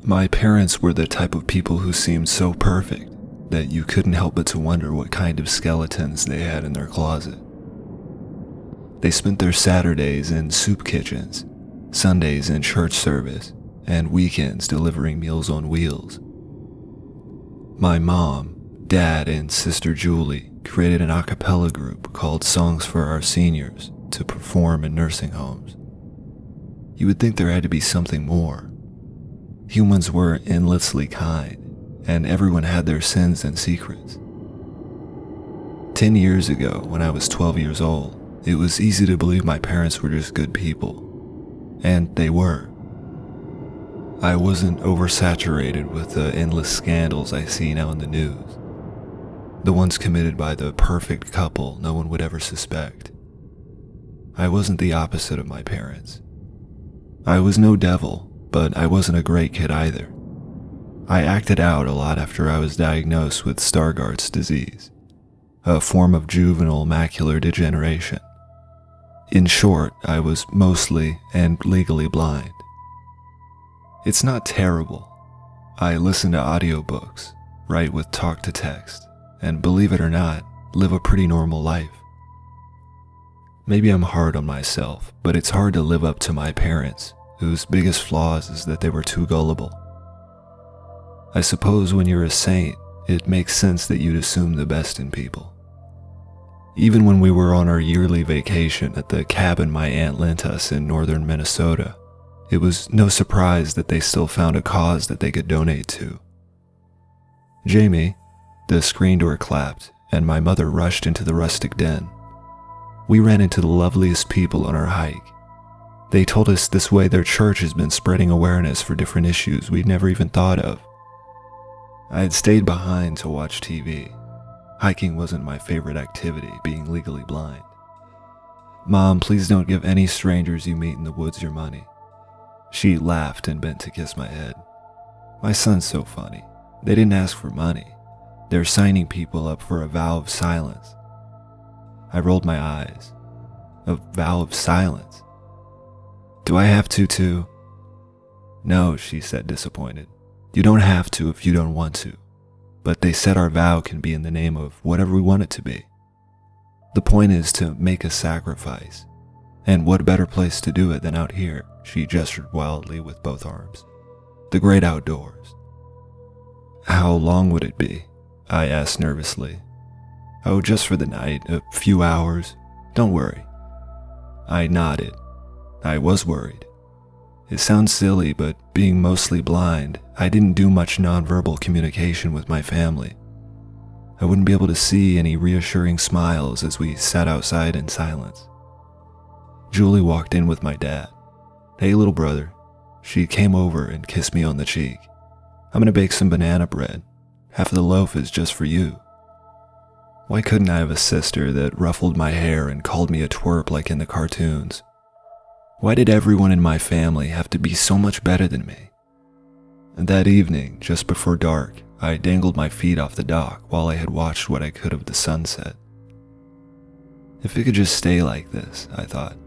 My parents were the type of people who seemed so perfect that you couldn't help but to wonder what kind of skeletons they had in their closet. They spent their Saturdays in soup kitchens, Sundays in church service, and weekends delivering Meals on Wheels. My mom, dad, and sister Julie created an a cappella group called Songs for Our Seniors to perform in nursing homes. You would think there had to be something more. Humans were endlessly kind, and everyone had their sins and secrets. 10 years ago, when I was 12 years old, it was easy to believe my parents were just good people. And they were. I wasn't oversaturated with the endless scandals I see now in the news. The ones committed by the perfect couple no one would ever suspect. I wasn't the opposite of my parents. I was no devil, but I wasn't a great kid either. I acted out a lot after I was diagnosed with Stargardt's disease, a form of juvenile macular degeneration. In short, I was mostly and legally blind. It's not terrible. I listen to audiobooks, write with talk-to-text, and believe it or not, live a pretty normal life. Maybe I'm hard on myself, but it's hard to live up to my parents, whose biggest flaws is that they were too gullible. I suppose when you're a saint, it makes sense that you'd assume the best in people. Even when we were on our yearly vacation at the cabin my aunt lent us in northern Minnesota, it was no surprise that they still found a cause that they could donate to. Jamie, the screen door clapped, and my mother rushed into the rustic den. We ran into the loveliest people on our hike. They told us this way their church has been spreading awareness for different issues we'd never even thought of. I had stayed behind to watch TV. Hiking wasn't my favorite activity, being legally blind. Mom, please don't give any strangers you meet in the woods your money. She laughed and bent to kiss my head. My son's so funny. They didn't ask for money. They're signing people up for a vow of silence. I rolled my eyes. A vow of silence? Do I have to too? No, she said, disappointed. You don't have to if you don't want to. But they said our vow can be in the name of whatever we want it to be. The point is to make a sacrifice. And what better place to do it than out here, she gestured wildly with both arms. The great outdoors. How long would it be? I asked nervously. Oh, just for the night, a few hours. Don't worry. I nodded. I was worried. It sounds silly, but being mostly blind, I didn't do much nonverbal communication with my family. I wouldn't be able to see any reassuring smiles as we sat outside in silence. Julie walked in with my dad. Hey, little brother. She came over and kissed me on the cheek. I'm gonna bake some banana bread. Half of the loaf is just for you. Why couldn't I have a sister that ruffled my hair and called me a twerp like in the cartoons? Why did everyone in my family have to be so much better than me? And that evening, just before dark, I dangled my feet off the dock while I had watched what I could of the sunset. If it could just stay like this, I thought.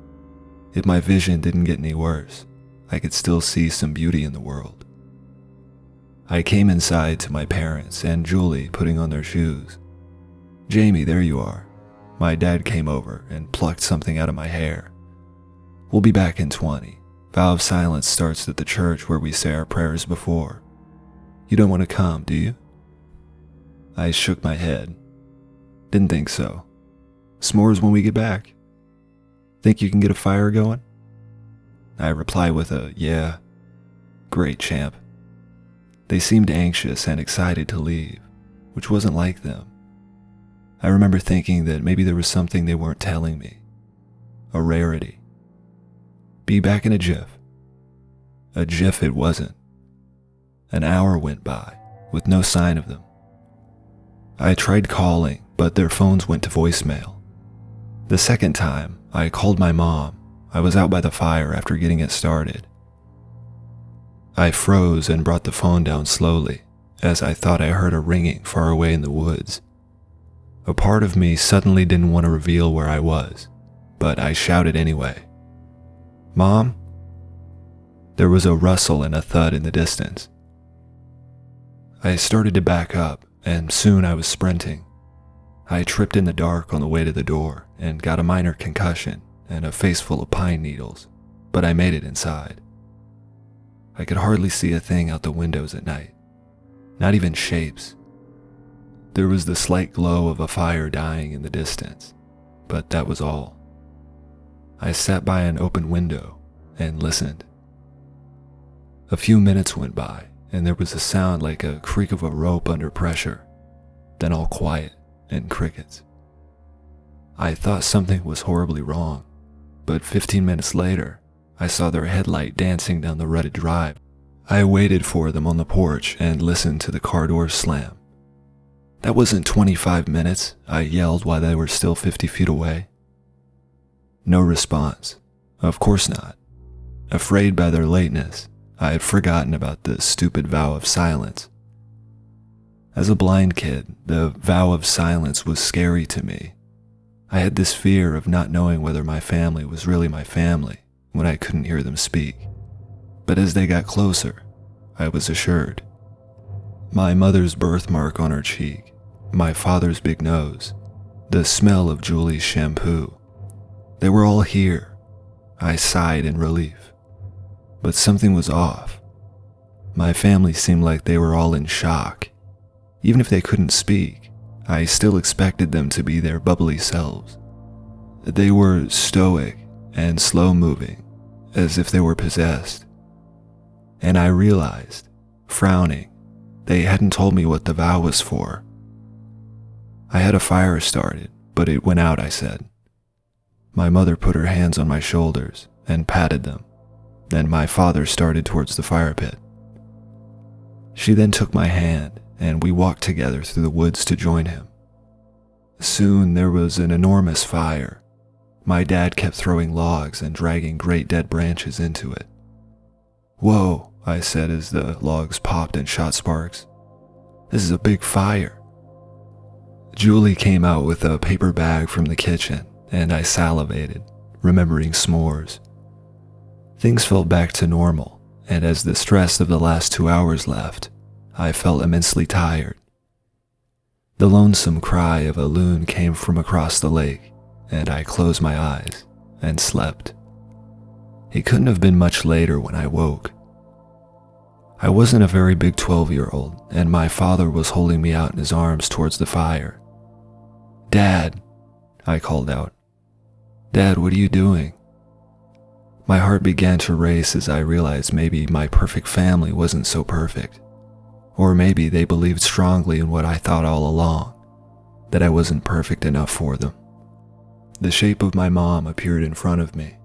If my vision didn't get any worse, I could still see some beauty in the world. I came inside to my parents and Julie putting on their shoes. Jamie, there you are. My dad came over and plucked something out of my hair. We'll be back in 20. Vow of Silence starts at the church where we say our prayers before. You don't want to come, do you? I shook my head. Didn't think so. S'mores when we get back. Think you can get a fire going? I reply with a yeah. Great, champ. They seemed anxious and excited to leave, which wasn't like them. I remember thinking that maybe there was something they weren't telling me. A rarity. Be back in a jiff. A jiff it wasn't. An hour went by, with no sign of them. I tried calling, but their phones went to voicemail. The second time, I called my mom. I was out by the fire after getting it started. I froze and brought the phone down slowly, as I thought I heard a ringing far away in the woods. A part of me suddenly didn't want to reveal where I was, but I shouted anyway. Mom? There was a rustle and a thud in the distance, I started to back up, and soon I was sprinting. I tripped in the dark on the way to the door and got a minor concussion and a face full of pine needles, but I made it inside. I could hardly see a thing out the windows at night, not even shapes. There was the slight glow of a fire dying in the distance, but that was all. I sat by an open window and listened. A few minutes went by, and there was a sound like a creak of a rope under pressure, then all quiet and crickets. I thought something was horribly wrong, but 15 minutes later, I saw their headlight dancing down the rutted drive. I waited for them on the porch and listened to the car doors slam. "That wasn't 25 minutes," I yelled while they were still 50 feet away. No response. Of course not. Afraid by their lateness, I had forgotten about the stupid vow of silence. As a blind kid, the vow of silence was scary to me. I had this fear of not knowing whether my family was really my family when I couldn't hear them speak. But as they got closer, I was assured. My mother's birthmark on her cheek, my father's big nose, the smell of Julie's shampoo. They were all here. I sighed in relief. But something was off. My family seemed like they were all in shock. Even if they couldn't speak, I still expected them to be their bubbly selves. They were stoic and slow-moving, as if they were possessed. And I realized, frowning, they hadn't told me what the vow was for. I had a fire started, but it went out, I said. My mother put her hands on my shoulders and patted them. Then my father started towards the fire pit. She then took my hand, and we walked together through the woods to join him. Soon there was an enormous fire. My dad kept throwing logs and dragging great dead branches into it. "Whoa," I said as the logs popped and shot sparks. "This is a big fire." Julie came out with a paper bag from the kitchen, and I salivated, remembering s'mores. Things felt back to normal, and as the stress of the last 2 hours left, I felt immensely tired. The lonesome cry of a loon came from across the lake, and I closed my eyes and slept. It couldn't have been much later when I woke. I wasn't a very big 12-year-old, and my father was holding me out in his arms towards the fire. "Dad," I called out. "Dad, what are you doing?" My heart began to race as I realized maybe my perfect family wasn't so perfect. Or maybe they believed strongly in what I thought all along, that I wasn't perfect enough for them. The shape of my mom appeared in front of me.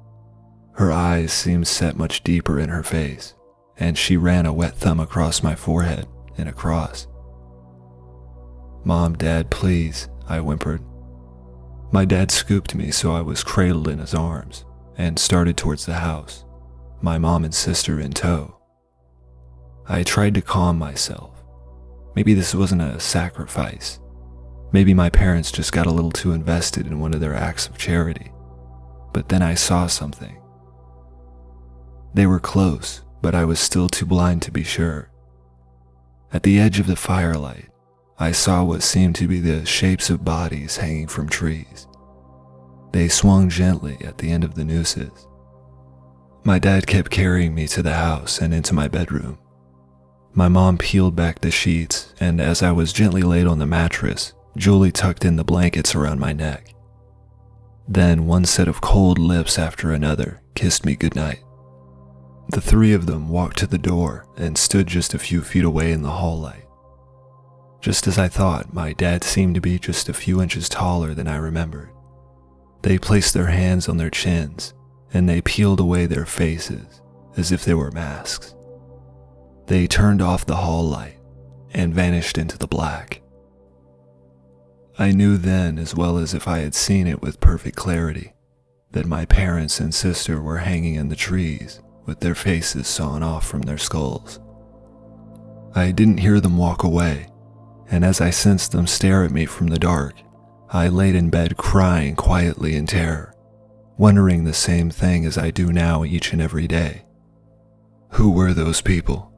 Her eyes seemed set much deeper in her face, and she ran a wet thumb across my forehead and across. "Mom, Dad, please," I whimpered. My dad scooped me so I was cradled in his arms and started towards the house, my mom and sister in tow. I tried to calm myself. Maybe this wasn't a sacrifice. Maybe my parents just got a little too invested in one of their acts of charity. But then I saw something. They were close, but I was still too blind to be sure. At the edge of the firelight, I saw what seemed to be the shapes of bodies hanging from trees. They swung gently at the end of the nooses. My dad kept carrying me to the house and into my bedroom. My mom peeled back the sheets, and as I was gently laid on the mattress, Julie tucked in the blankets around my neck. Then one set of cold lips after another kissed me goodnight. The three of them walked to the door and stood just a few feet away in the hall light. Just as I thought, my dad seemed to be just a few inches taller than I remembered. They placed their hands on their chins, and they peeled away their faces as if they were masks. They turned off the hall light and vanished into the black. I knew then, as well as if I had seen it with perfect clarity, that my parents and sister were hanging in the trees with their faces sawn off from their skulls. I didn't hear them walk away, and as I sensed them stare at me from the dark, I laid in bed crying quietly in terror, wondering the same thing as I do now each and every day. Who were those people?